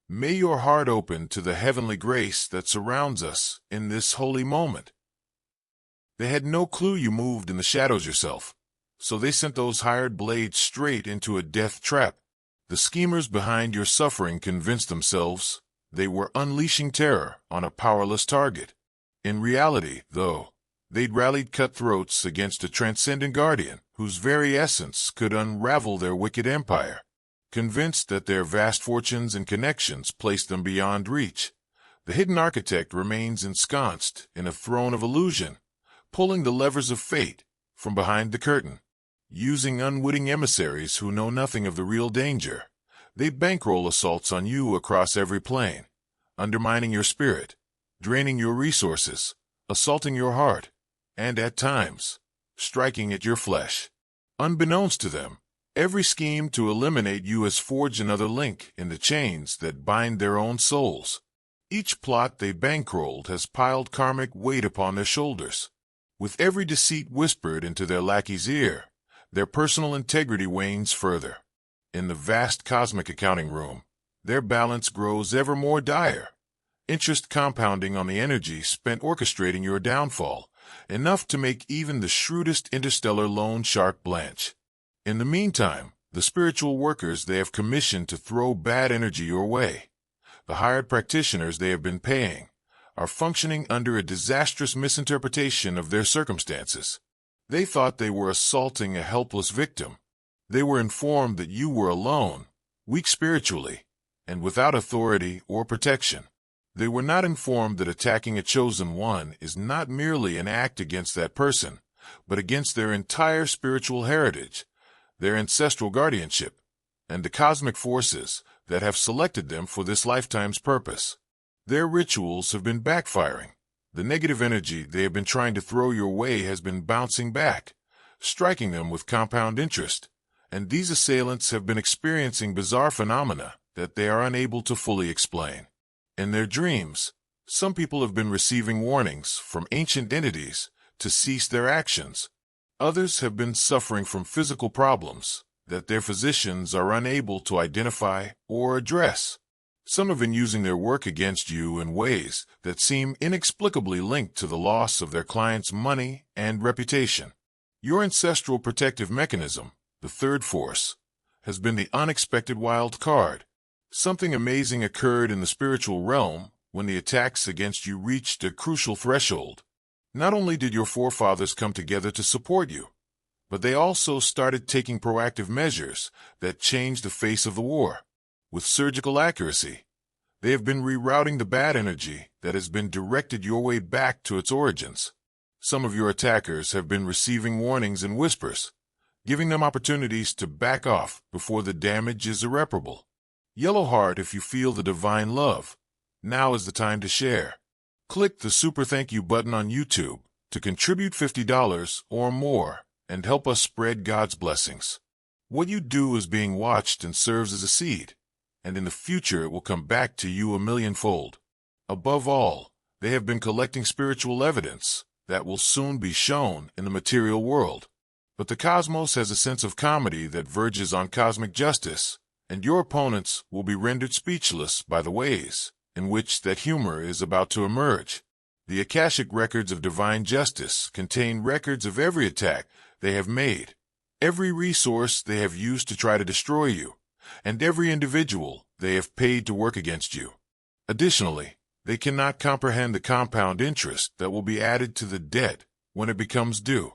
May your heart open to the heavenly grace that surrounds us in this holy moment. They had no clue you moved in the shadows yourself, so they sent those hired blades straight into a death trap. The schemers behind your suffering convinced themselves they were unleashing terror on a powerless target. In reality, though, they'd rallied cutthroats against a transcendent guardian whose very essence could unravel their wicked empire. Convinced that their vast fortunes and connections placed them beyond reach, the hidden architect remains ensconced in a throne of illusion, pulling the levers of fate from behind the curtain. Using unwitting emissaries who know nothing of the real danger, they bankroll assaults on you across every plane, undermining your spirit, draining your resources, assaulting your heart, and at times, striking at your flesh. Unbeknownst to them, every scheme to eliminate you has forged another link in the chains that bind their own souls. Each plot they bankrolled has piled karmic weight upon their shoulders. With every deceit whispered into their lackey's ear, their personal integrity wanes further. In the vast cosmic accounting room, their balance grows ever more dire, interest compounding on the energy spent orchestrating your downfall, enough to make even the shrewdest interstellar loan shark blanch. In the meantime, the spiritual workers they have commissioned to throw bad energy your way, the hired practitioners they have been paying, are functioning under a disastrous misinterpretation of their circumstances. They thought they were assaulting a helpless victim. They were informed that you were alone, weak spiritually, and without authority or protection. They were not informed that attacking a chosen one is not merely an act against that person, but against their entire spiritual heritage, their ancestral guardianship, and the cosmic forces that have selected them for this lifetime's purpose. Their rituals have been backfiring. The negative energy they have been trying to throw your way has been bouncing back, striking them with compound interest, and these assailants have been experiencing bizarre phenomena that they are unable to fully explain. In their dreams, some people have been receiving warnings from ancient entities to cease their actions. Others have been suffering from physical problems that their physicians are unable to identify or address. Some have been using their work against you in ways that seem inexplicably linked to the loss of their clients' money and reputation. Your ancestral protective mechanism, the third force, has been the unexpected wild card. Something amazing occurred in the spiritual realm when the attacks against you reached a crucial threshold. Not only did your forefathers come together to support you, but they also started taking proactive measures that changed the face of the war. With surgical accuracy, they have been rerouting the bad energy that has been directed your way back to its origins. Some of your attackers have been receiving warnings in whispers, giving them opportunities to back off before the damage is irreparable. Yellow heart if you feel the divine love. Now is the time to share. Click the Super Thank You button on YouTube to contribute $50 or more and help us spread God's blessings. What you do is being watched and serves as a seed, and in the future it will come back to you a millionfold. Above all, they have been collecting spiritual evidence that will soon be shown in the material world. But the cosmos has a sense of comedy that verges on cosmic justice, and your opponents will be rendered speechless by the ways in which that humor is about to emerge. The Akashic records of divine justice contain records of every attack they have made, every resource they have used to try to destroy you, and every individual they have paid to work against you. Additionally, they cannot comprehend the compound interest that will be added to the debt when it becomes due.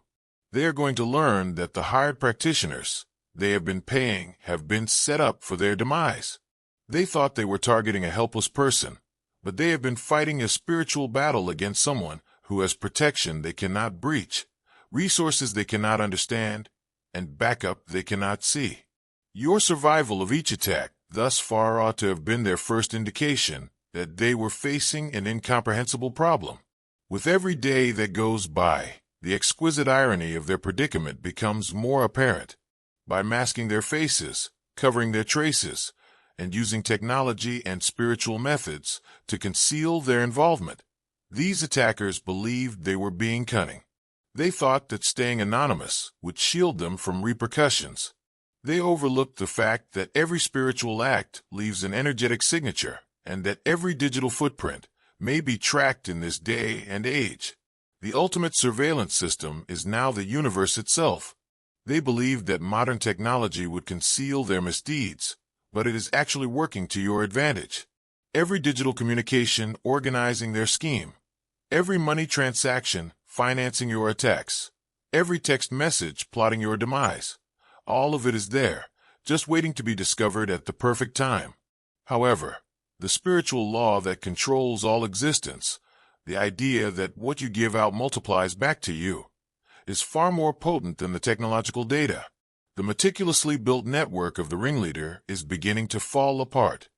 They are going to learn that the hired practitioners they have been paying have been set up for their demise. They thought they were targeting a helpless person, but they have been fighting a spiritual battle against someone who has protection they cannot breach, resources they cannot understand, and backup they cannot see. Your survival of each attack thus far ought to have been their first indication that they were facing an incomprehensible problem. With every day that goes by, the exquisite irony of their predicament becomes more apparent. By masking their faces, covering their traces, and using technology and spiritual methods to conceal their involvement, these attackers believed they were being cunning. They thought that staying anonymous would shield them from repercussions. They overlooked the fact that every spiritual act leaves an energetic signature, and that every digital footprint may be tracked in this day and age. The ultimate surveillance system is now the universe itself. They believed that modern technology would conceal their misdeeds, but it is actually working to your advantage. Every digital communication organizing their scheme, every money transaction financing your attacks, every text message plotting your demise, all of it is there, just waiting to be discovered at the perfect time. However, the spiritual law that controls all existence, the idea that what you give out multiplies back to you, is far more potent than the technological data. The meticulously built network of the ringleader is beginning to fall apart.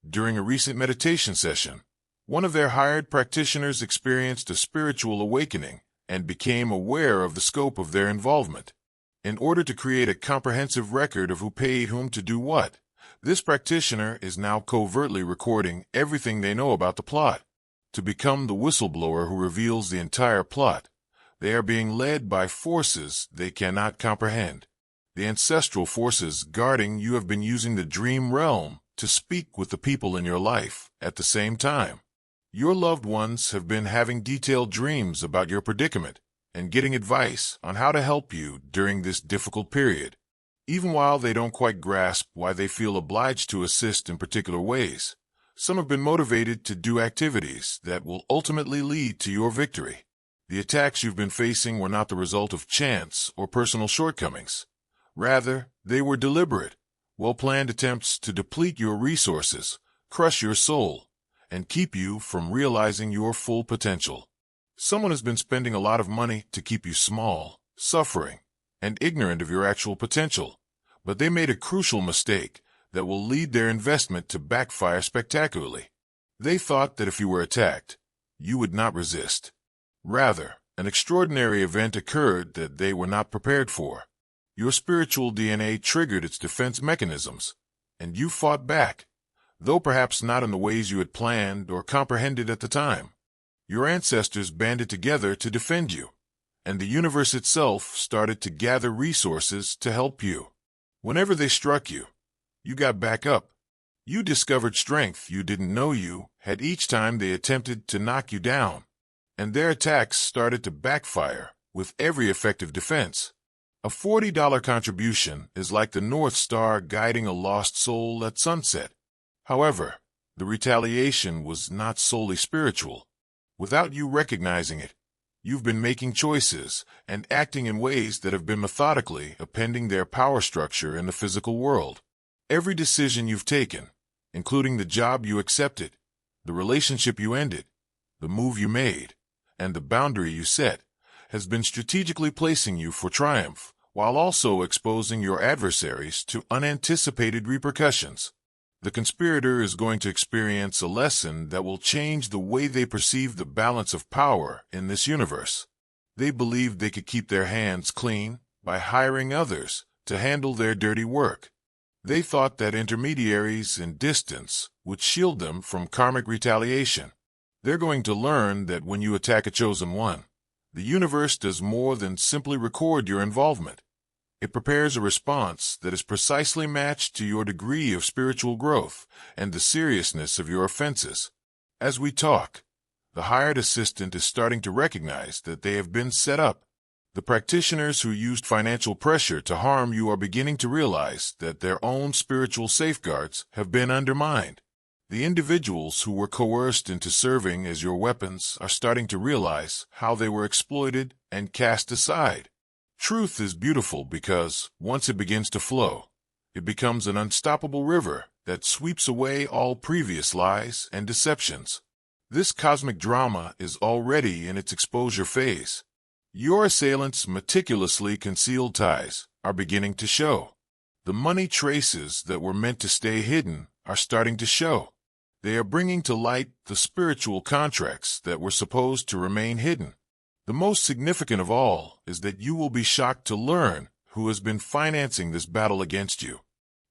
During a recent meditation session, one of their hired practitioners experienced a spiritual awakening and became aware of the scope of their involvement. In order to create a comprehensive record of who paid whom to do what, this practitioner is now covertly recording everything they know about the plot. To become the whistleblower who reveals the entire plot, they are being led by forces they cannot comprehend. The ancestral forces guarding you have been using the dream realm to speak with the people in your life at the same time. Your loved ones have been having detailed dreams about your predicament and getting advice on how to help you during this difficult period. Even while they don't quite grasp why they feel obliged to assist in particular ways, some have been motivated to do activities that will ultimately lead to your victory. The attacks you've been facing were not the result of chance or personal shortcomings. Rather, they were deliberate, well-planned attempts to deplete your resources, crush your soul, and keep you from realizing your full potential. Someone has been spending a lot of money to keep you small, suffering, and ignorant of your actual potential, but they made a crucial mistake that will lead their investment to backfire spectacularly. They thought that if you were attacked, you would not resist. Rather, an extraordinary event occurred that they were not prepared for. Your spiritual DNA triggered its defense mechanisms, and you fought back, though perhaps not in the ways you had planned or comprehended at the time. Your ancestors banded together to defend you, and the universe itself started to gather resources to help you. Whenever they struck you, you got back up. You discovered strength you didn't know you had each time they attempted to knock you down, and their attacks started to backfire with every effective defense. A $40 contribution is like the North Star guiding a lost soul at sunset. However, the retaliation was not solely spiritual. Without you recognizing it, you've been making choices and acting in ways that have been methodically appending their power structure in the physical world. Every decision you've taken, including the job you accepted, the relationship you ended, the move you made, and the boundary you set, has been strategically placing you for triumph, while also exposing your adversaries to unanticipated repercussions. The conspirator is going to experience a lesson that will change the way they perceive the balance of power in this universe. They believed they could keep their hands clean by hiring others to handle their dirty work. They thought that intermediaries and distance would shield them from karmic retaliation. They're going to learn that when you attack a chosen one, the universe does more than simply record your involvement. It prepares a response that is precisely matched to your degree of spiritual growth and the seriousness of your offenses. As we talk, the hired assistant is starting to recognize that they have been set up. The practitioners who used financial pressure to harm you are beginning to realize that their own spiritual safeguards have been undermined. The individuals who were coerced into serving as your weapons are starting to realize how they were exploited and cast aside. Truth is beautiful because, once it begins to flow, it becomes an unstoppable river that sweeps away all previous lies and deceptions. This cosmic drama is already in its exposure phase. Your assailants' meticulously concealed ties are beginning to show. The money traces that were meant to stay hidden are starting to show. They are bringing to light the spiritual contracts that were supposed to remain hidden. The most significant of all is that you will be shocked to learn who has been financing this battle against you.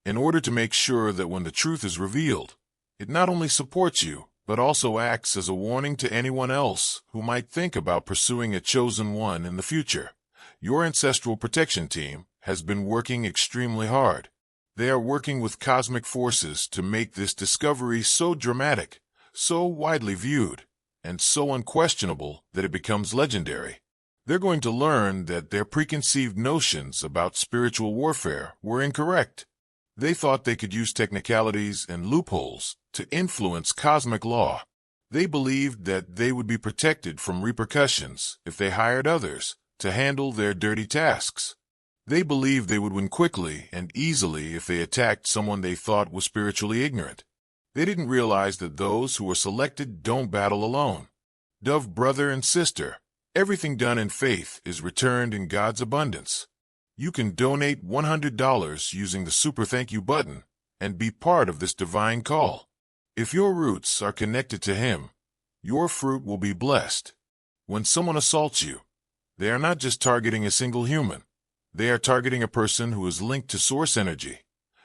In order to make sure that when the truth is revealed, it not only supports you, but also acts as a warning to anyone else who might think about pursuing a chosen one in the future. Your ancestral protection team has been working extremely hard. They are working with cosmic forces to make this discovery so dramatic, so widely viewed, and so unquestionable that it becomes legendary. They're going to learn that their preconceived notions about spiritual warfare were incorrect. They thought they could use technicalities and loopholes to influence cosmic law. They believed that they would be protected from repercussions if they hired others to handle their dirty tasks. They believed they would win quickly and easily if they attacked someone they thought was spiritually ignorant. They didn't realize that those who are selected don't battle alone. Dove brother and sister, everything done in faith is returned in God's abundance. You can donate $100 using the Super Thank You button and be part of this divine call. If your roots are connected to Him, your fruit will be blessed. When someone assaults you, they are not just targeting a single human. They are targeting a person who is linked to source energy,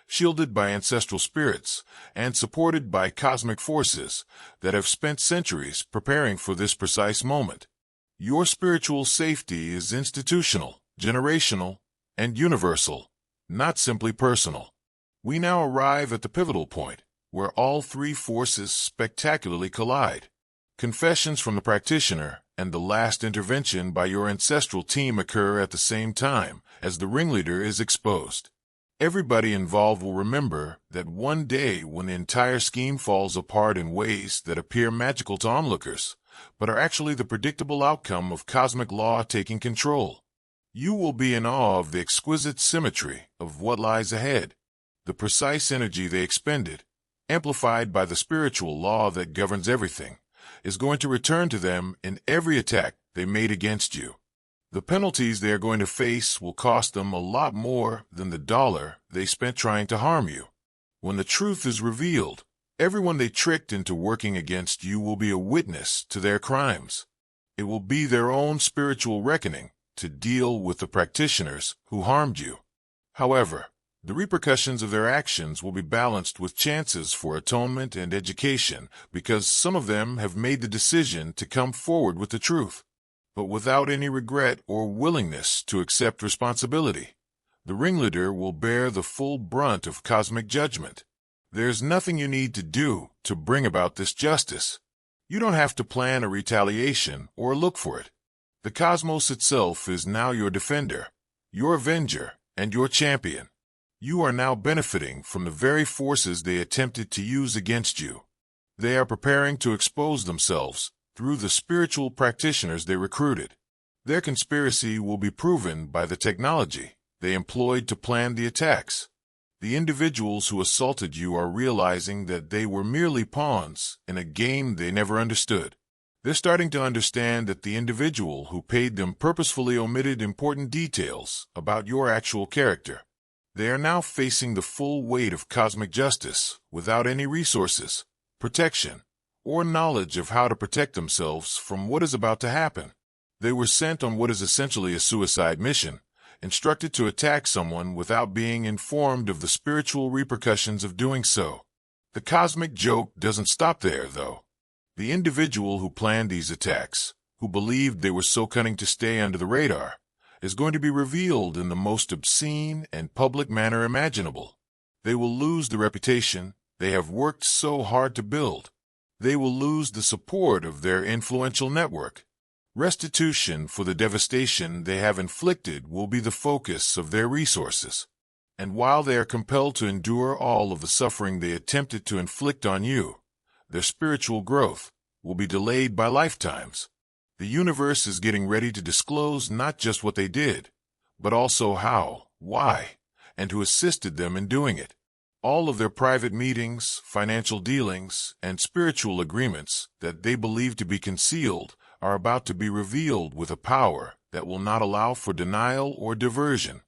shielded by ancestral spirits, and supported by cosmic forces that have spent centuries preparing for this precise moment. Your spiritual safety is institutional, generational, and universal, not simply personal. We now arrive at the pivotal point, where all three forces spectacularly collide. Confessions from the practitioner and the last intervention by your ancestral team occur at the same time as the ringleader is exposed. Everybody involved will remember that one day when the entire scheme falls apart in ways that appear magical to onlookers, but are actually the predictable outcome of cosmic law taking control. You will be in awe of the exquisite symmetry of what lies ahead, the precise energy they expended, amplified by the spiritual law that governs everything, is going to return to them in every attack they made against you. The penalties they are going to face will cost them a lot more than the dollar they spent trying to harm you. When the truth is revealed, everyone they tricked into working against you will be a witness to their crimes. It will be their own spiritual reckoning to deal with the practitioners who harmed you. However, the repercussions of their actions will be balanced with chances for atonement and education because some of them have made the decision to come forward with the truth, but without any regret or willingness to accept responsibility. The ringleader will bear the full brunt of cosmic judgment. There's nothing you need to do to bring about this justice. You don't have to plan a retaliation or look for it. The cosmos itself is now your defender, your avenger, and your champion. You are now benefiting from the very forces they attempted to use against you. They are preparing to expose themselves through the spiritual practitioners they recruited. Their conspiracy will be proven by the technology they employed to plan the attacks. The individuals who assaulted you are realizing that they were merely pawns in a game they never understood. They're starting to understand that the individual who paid them purposefully omitted important details about your actual character. They are now facing the full weight of cosmic justice without any resources, protection, or knowledge of how to protect themselves from what is about to happen. They were sent on what is essentially a suicide mission, instructed to attack someone without being informed of the spiritual repercussions of doing so. The cosmic joke doesn't stop there, though. The individual who planned these attacks, who believed they were so cunning to stay under the radar, is going to be revealed in the most obscene and public manner imaginable. They will lose the reputation they have worked so hard to build. They will lose the support of their influential network. Restitution for the devastation they have inflicted will be the focus of their resources. And while they are compelled to endure all of the suffering they attempted to inflict on you, their spiritual growth will be delayed by lifetimes. The universe is getting ready to disclose not just what they did, but also how, why, and who assisted them in doing it. All of their private meetings, financial dealings, and spiritual agreements that they believe to be concealed are about to be revealed with a power that will not allow for denial or diversion.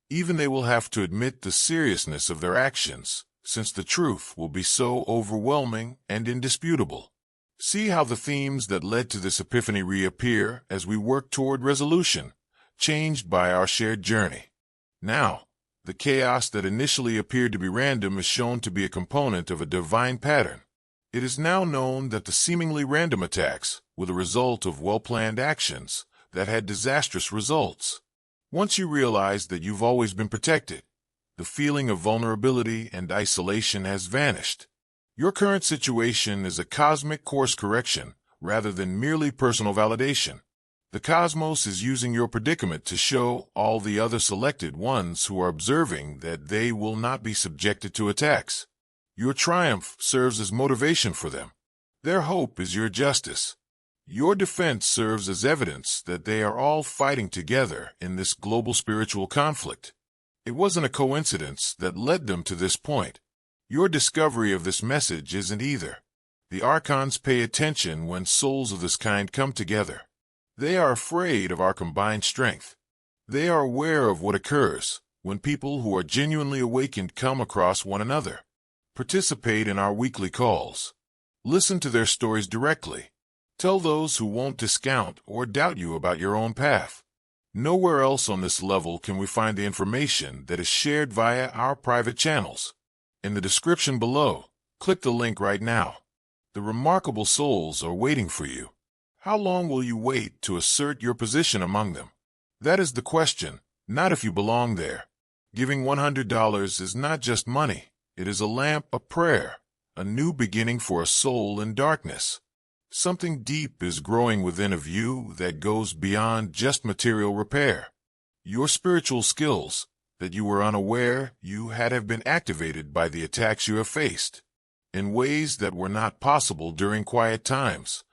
Even they will have to admit the seriousness of their actions, since the truth will be so overwhelming and indisputable. See how the themes that led to this epiphany reappear as we work toward resolution, changed by our shared journey. Now, the chaos that initially appeared to be random is shown to be a component of a divine pattern. It is now known that the seemingly random attacks were the result of well-planned actions that had disastrous results. Once you realize that you've always been protected, the feeling of vulnerability and isolation has vanished. Your current situation is a cosmic course correction rather than merely personal validation. The cosmos is using your predicament to show all the other selected ones who are observing that they will not be subjected to attacks. Your triumph serves as motivation for them. Their hope is your justice. Your defense serves as evidence that they are all fighting together in this global spiritual conflict. It wasn't a coincidence that led them to this point. Your discovery of this message isn't either. The archons pay attention when souls of this kind come together. They are afraid of our combined strength. They are aware of what occurs when people who are genuinely awakened come across one another. Participate in our weekly calls. Listen to their stories directly. Tell those who won't discount or doubt you about your own path. Nowhere else on this level can we find the information that is shared via our private channels. In the description below, click the link right now. The remarkable souls are waiting for you. How long will you wait to assert your position among them? That is the question, not if you belong there. Giving $100 is not just money. It is a lamp, a prayer, a new beginning for a soul in darkness. Something deep is growing within of you that goes beyond just material repair. Your spiritual skills, that you were unaware you had have been activated by the attacks you have faced. In ways that were not possible during quiet times.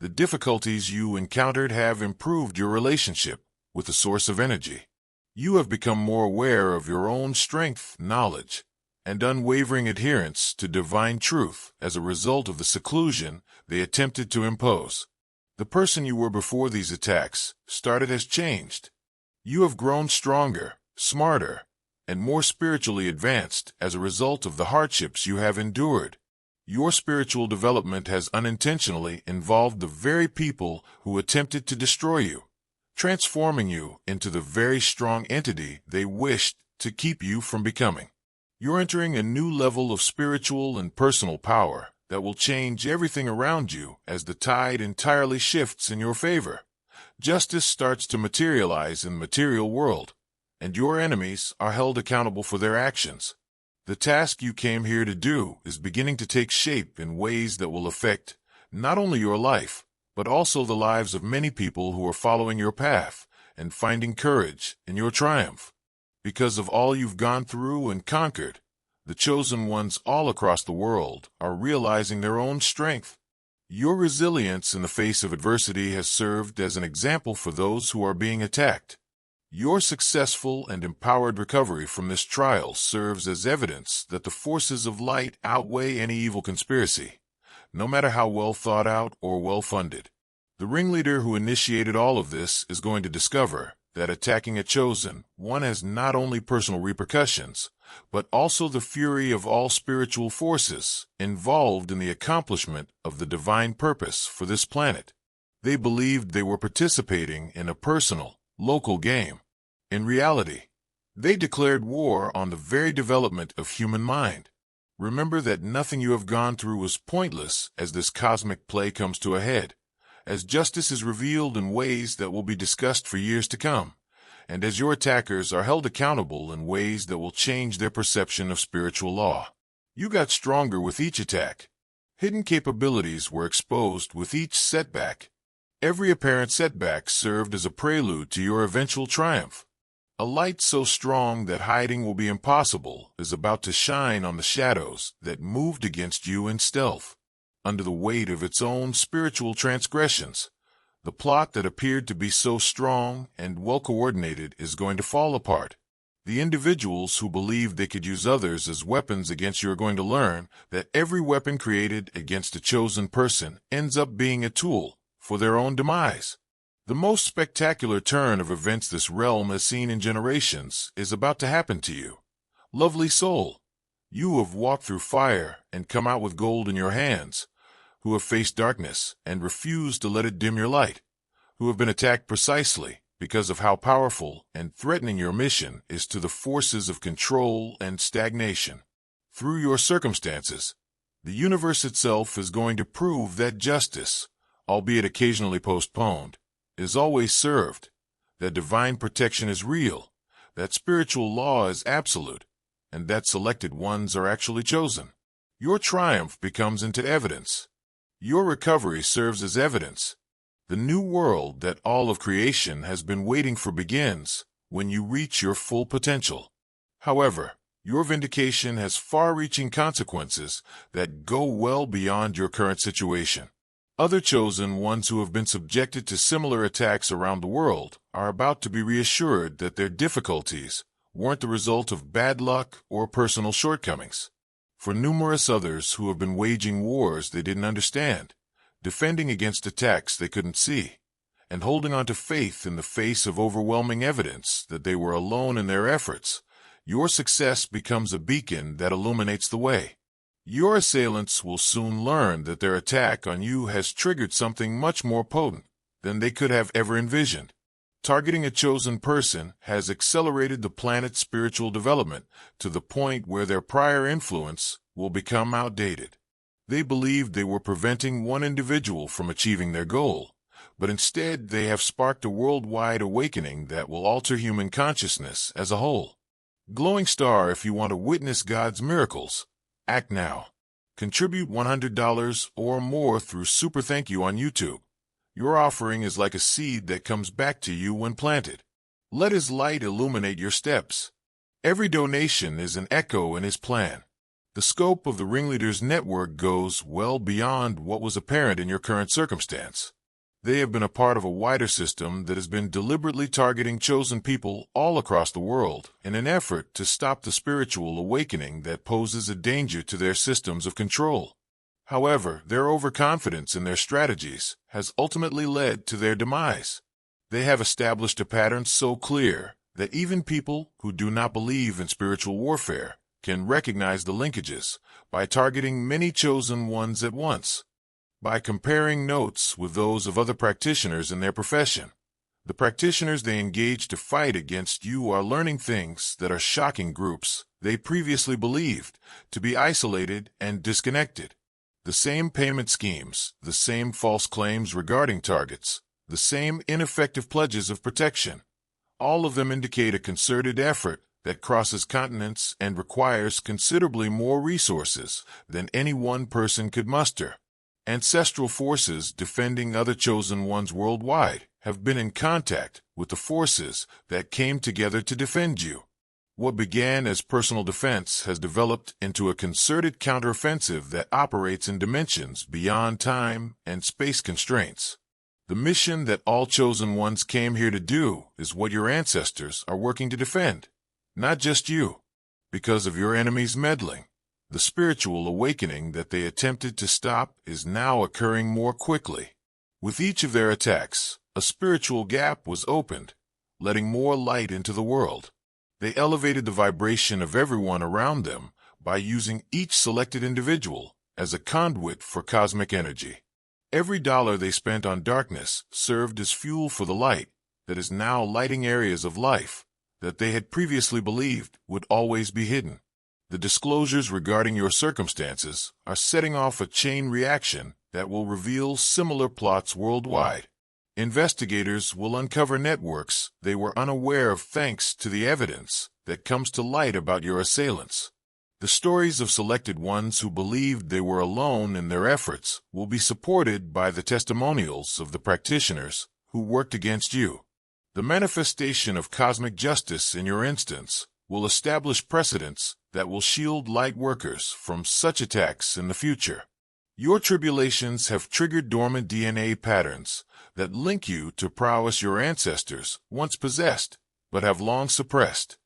The difficulties you encountered have improved your relationship with the source of energy. You have become more aware of your own strength, knowledge, and unwavering adherence to divine truth as a result of the seclusion they attempted to impose. The person you were before these attacks started has changed. You have grown stronger, smarter, and more spiritually advanced as a result of the hardships you have endured. Your spiritual development has unintentionally involved the very people who attempted to destroy you, transforming you into the very strong entity they wished to keep you from becoming. You're entering a new level of spiritual and personal power that will change everything around you as the tide entirely shifts in your favor. Justice starts to materialize in the material world, and your enemies are held accountable for their actions. The task you came here to do is beginning to take shape in ways that will affect not only your life, but also the lives of many people who are following your path and finding courage in your triumph. Because of all you've gone through and conquered, the chosen ones all across the world are realizing their own strength. Your resilience in the face of adversity has served as an example for those who are being attacked. Your successful and empowered recovery from this trial serves as evidence that the forces of light outweigh any evil conspiracy, no matter how well thought out or well funded. The ringleader who initiated all of this is going to discover that attacking a chosen one has not only personal repercussions, but also the fury of all spiritual forces involved in the accomplishment of the divine purpose for this planet. They believed they were participating in a personal, local game. In reality, they declared war on the very development of human mind. Remember that nothing you have gone through was pointless as this cosmic play comes to a head, as justice is revealed in ways that will be discussed for years to come, and as your attackers are held accountable in ways that will change their perception of spiritual law. You got stronger with each attack. Hidden capabilities were exposed with each setback. Every apparent setback served as a prelude to your eventual triumph. A light so strong that hiding will be impossible is about to shine on the shadows that moved against you in stealth. Under the weight of its own spiritual transgressions, the plot that appeared to be so strong and well-coordinated is going to fall apart. The individuals who believed they could use others as weapons against you are going to learn that every weapon created against a chosen person ends up being a tool for their own demise. The most spectacular turn of events this realm has seen in generations is about to happen to you. Lovely soul, you have walked through fire and come out with gold in your hands, who have faced darkness and refused to let it dim your light, who have been attacked precisely because of how powerful and threatening your mission is to the forces of control and stagnation. Through your circumstances, the universe itself is going to prove that justice, albeit occasionally postponed, is always served. that divine protection is real, that spiritual law is absolute, and that selected ones are actually chosen. Your triumph becomes into evidence. Your recovery serves as evidence. The new world that all of creation has been waiting for begins when you reach your full potential. However, your vindication has far-reaching consequences that go well beyond your current situation. Other chosen ones who have been subjected to similar attacks around the world are about to be reassured that their difficulties weren't the result of bad luck or personal shortcomings. For numerous others who have been waging wars they didn't understand, defending against attacks they couldn't see, and holding on to faith in the face of overwhelming evidence that they were alone in their efforts, your success becomes a beacon that illuminates the way. Your assailants will soon learn that their attack on you has triggered something much more potent than they could have ever envisioned. Targeting a chosen person has accelerated the planet's spiritual development to the point where their prior influence will become outdated. They believed they were preventing one individual from achieving their goal, but instead they have sparked a worldwide awakening that will alter human consciousness as a whole. Glowing star, if you want to witness God's miracles, act now. Contribute $100 or more through Super Thank You on YouTube. Your offering is like a seed that comes back to you when planted. Let His light illuminate your steps. Every donation is an echo in His plan. The scope of the Ringleaders Network goes well beyond what was apparent in your current circumstance. They have been a part of a wider system that has been deliberately targeting chosen people all across the world in an effort to stop the spiritual awakening that poses a danger to their systems of control. However, their overconfidence in their strategies has ultimately led to their demise. They have established a pattern so clear that even people who do not believe in spiritual warfare can recognize the linkages by targeting many chosen ones at once. By comparing notes with those of other practitioners in their profession, the practitioners they engage to fight against you are learning things that are shocking groups they previously believed to be isolated and disconnected. The same payment schemes, the same false claims regarding targets, the same ineffective pledges of protection. All of them indicate a concerted effort that crosses continents and requires considerably more resources than any one person could muster. Ancestral forces defending other chosen ones worldwide have been in contact with the forces that came together to defend you. What began as personal defense has developed into a concerted counteroffensive that operates in dimensions beyond time and space constraints. The mission that all chosen ones came here to do is what your ancestors are working to defend, not just you. Because of your enemy's meddling, the spiritual awakening that they attempted to stop is now occurring more quickly. With each of their attacks, a spiritual gap was opened, letting more light into the world. They elevated the vibration of everyone around them by using each selected individual as a conduit for cosmic energy. Every dollar they spent on darkness served as fuel for the light that is now lighting areas of life that they had previously believed would always be hidden. The disclosures regarding your circumstances are setting off a chain reaction that will reveal similar plots worldwide. Investigators will uncover networks they were unaware of thanks to the evidence that comes to light about your assailants. The stories of selected ones who believed they were alone in their efforts will be supported by the testimonials of the practitioners who worked against you. The manifestation of cosmic justice in your instance will establish precedents that will shield light workers from such attacks in the future. Your tribulations have triggered dormant DNA patterns that link you to prowess your ancestors once possessed, but have long suppressed.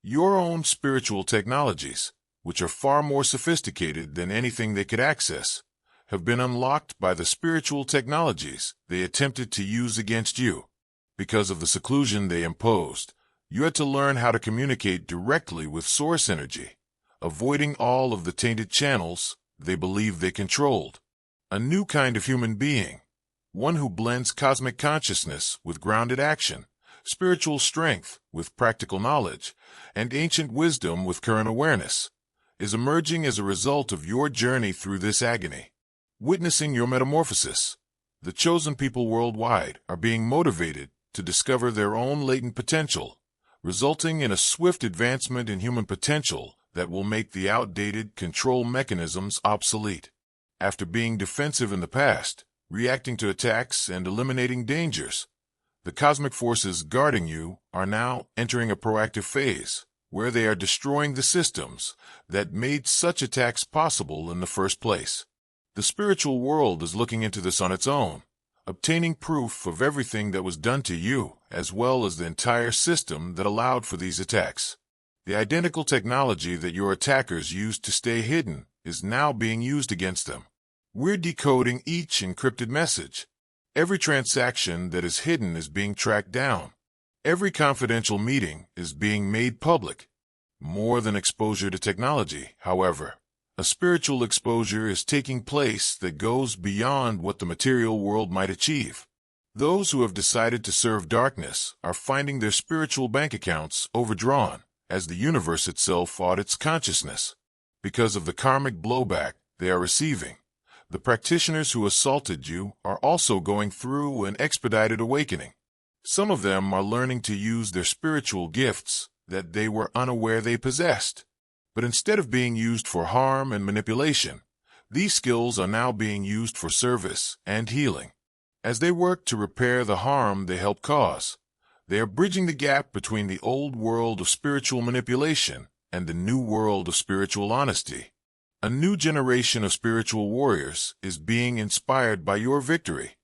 Your own spiritual technologies, which are far more sophisticated than anything they could access, have been unlocked by the spiritual technologies they attempted to use against you. Because of the seclusion they imposed, you had to learn how to communicate directly with source energy, avoiding all of the tainted channels they believed they controlled. A new kind of human being, one who blends cosmic consciousness with grounded action, spiritual strength with practical knowledge, and ancient wisdom with current awareness, is emerging as a result of your journey through this agony. Witnessing your metamorphosis, the chosen people worldwide are being motivated to discover their own latent potential, resulting in a swift advancement in human potential that will make the outdated control mechanisms obsolete. After being defensive in the past, reacting to attacks and eliminating dangers, the cosmic forces guarding you are now entering a proactive phase, where they are destroying the systems that made such attacks possible in the first place. The spiritual world is looking into this on its own, obtaining proof of everything that was done to you, as well as the entire system that allowed for these attacks. The identical technology that your attackers used to stay hidden is now being used against them. We're decoding each encrypted message. Every transaction that is hidden is being tracked down. Every confidential meeting is being made public. More than exposure to technology, however, a spiritual exposure is taking place that goes beyond what the material world might achieve. Those who have decided to serve darkness are finding their spiritual bank accounts overdrawn as the universe itself audits consciousness. Because of the karmic blowback they are receiving, the practitioners who assaulted you are also going through an expedited awakening. Some of them are learning to use their spiritual gifts that they were unaware they possessed. But instead of being used for harm and manipulation, these skills are now being used for service and healing. As they work to repair the harm they helped cause, they are bridging the gap between the old world of spiritual manipulation and the new world of spiritual honesty. A new generation of spiritual warriors is being inspired by your victory,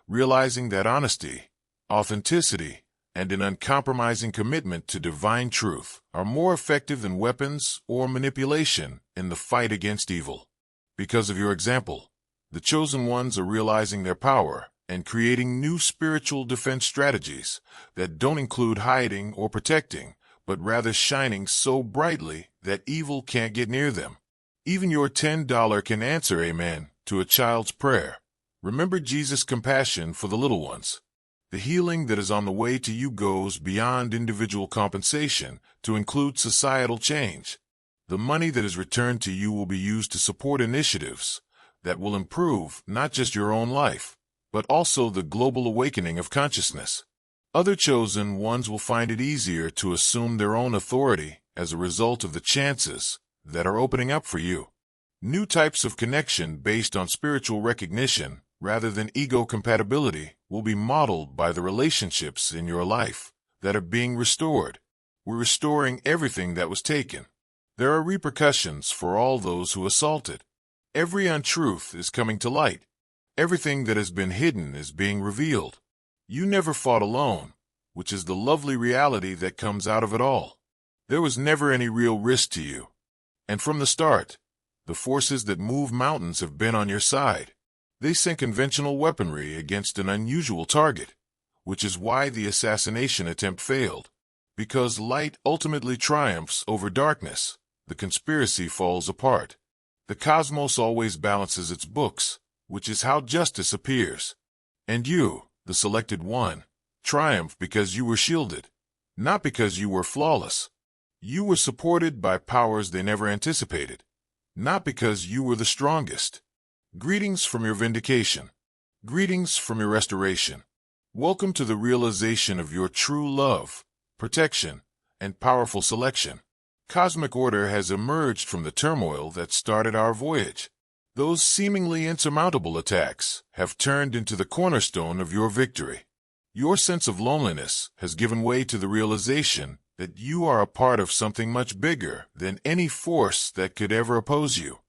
realizing that honesty, authenticity, and an uncompromising commitment to divine truth are more effective than weapons or manipulation in the fight against evil. Because of your example, the chosen ones are realizing their power and creating new spiritual defense strategies that don't include hiding or protecting, but rather shining so brightly that evil can't get near them. Even your $10 can answer amen to a child's prayer. Remember Jesus' compassion for the little ones. The healing that is on the way to you goes beyond individual compensation to include societal change. The money that is returned to you will be used to support initiatives that will improve not just your own life, but also the global awakening of consciousness. Other chosen ones will find it easier to assume their own authority as a result of the chances that are opening up for you. New types of connection based on spiritual recognition rather than ego compatibility will be modeled by the relationships in your life that are being restored. We're restoring everything that was taken. There are repercussions for all those who assaulted. Every untruth is coming to light. Everything that has been hidden is being revealed. You never fought alone, which is the lovely reality that comes out of it all. There was never any real risk to you. And from the start, the forces that move mountains have been on your side. They sent conventional weaponry against an unusual target, which is why the assassination attempt failed. Because light ultimately triumphs over darkness, the conspiracy falls apart. The cosmos always balances its books, which is how justice appears. And you, the selected one, triumph because you were shielded, not because you were flawless. You were supported by powers they never anticipated, not because you were the strongest. Greetings from your vindication. Greetings from your restoration. Welcome to the realization of your true love, protection, and powerful selection. Cosmic order has emerged from the turmoil that started our voyage. Those seemingly insurmountable attacks have turned into the cornerstone of your victory. Your sense of loneliness has given way to the realization that you are a part of something much bigger than any force that could ever oppose you.